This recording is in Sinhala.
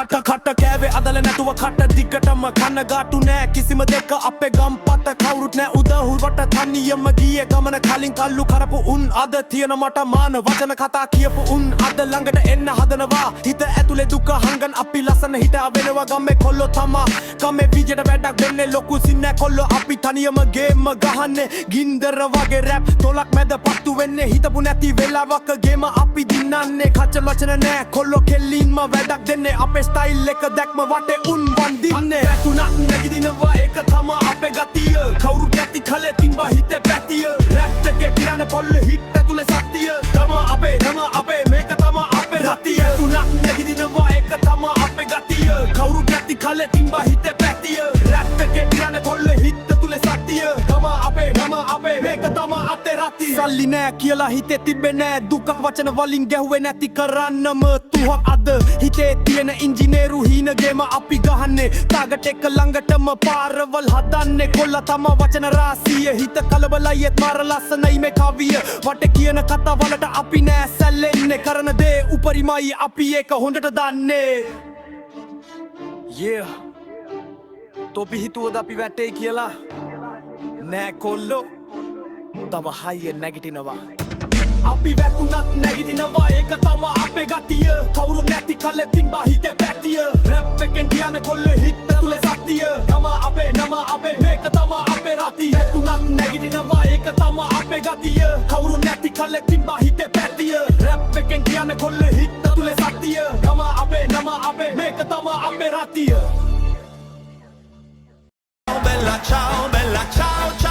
කට කට කෑවේ අදල නැතුව කට දිගටම කනගාටු නෑ කිසිම දෙක අපේ ගම්පත කවුරුත් නෑ උදහුවට තනියම ගියේ ගමන කලින් කල්ලු කරපු උන් අද තියෙන මට මාන වචන කතා කියපු උන් අද ළඟට එන්න හදනවා හිත ඇතුලේ දුක හංගන් අපි ලස්සන හිත වෙනවා ගම්මේ කොල්ලෝ තමා ගම්මේ විජයට වැඩක් වෙන්නේ ලොකු සින්නෑ කොල්ලෝ අපි තනියම ගේම ගහන්නේ ගින්දර වගේ රැප් තොලක් මැද පත්තු වෙන්නේ හිතපු නැති වෙලාවක ගේම අපි දින්නන්නේ කච වචන නෑ කොල්ලෝ කෙල්ලින්ම වැඩක් දෙන්නේ අපේ ස්ටයිල් එක දැක්ම වටේ උන් වන්දින්නේ වැටුණක් නැගිදිනවා ඒක තමා අපේ ගතිය කවුරු නැති කලේ තින්බා හිතේ පැතිය රැප් එකේ පිරන පොල්ල හිට ඇතුලේ සත්‍ය තමා අපේ මේක තමා අපේ රතිය වැටුණක් නැගිදිනවා ඒක තමා අපේ ගතිය කවුරු නැති කලේ තින්බා හිතේ පැතිය රැප් එකේ පිරන පොල්ල හිට ඇතුලේ සත්‍ය තමා අපේ මේක තමා අපේ රතිය සල්ලි නෑ කියලා හිතේ තිබ්බේ නෑ දුකක් වචන වලින් ගැහුවේ නැති කරන්නම තුහක් අද හිතේ තියෙන ඉංජිනේරු හීනගේම අපි ගහන්නේ තාගට එක ළඟටම පාරවල් හදන්නේ කොල්ල තම වචන රාසිය හිත කලබලයි ඒත් මාර ලස්සනයි මේ කවිය වට කියන කතාවලට අපි නෑ සැලෙන්නේ කරන දේ උපරිමයි අපි ඒක හොඳට දන්නේ තොපි හිතුවද අපි වැටේ කියලා නෑ කොල්ලෝ තම හයිය නැගිටිනවා අපි වැටුණත් නැගිටිනවා ඒක තමා අපේ ගතිය කවුරු නැති කලේ තින්බා හිතේ පැතිය රැප් එකෙන් කියන කොල්ලේ හිත ඇතුලේ සත්‍ය තමා අපේ මේක තමා අපේ රතිය වැටුණත් නැගිටිනවා ඒක තමා අපේ ගතිය කවුරු නැති කලේ තින්බා හිතේ පැතිය රැප් එකෙන් කියන කොල්ලේ හිත ඇතුලේ සත්‍ය තමා අපේ මේක තමා අපේ රතිය Bella ciao, bella ciao.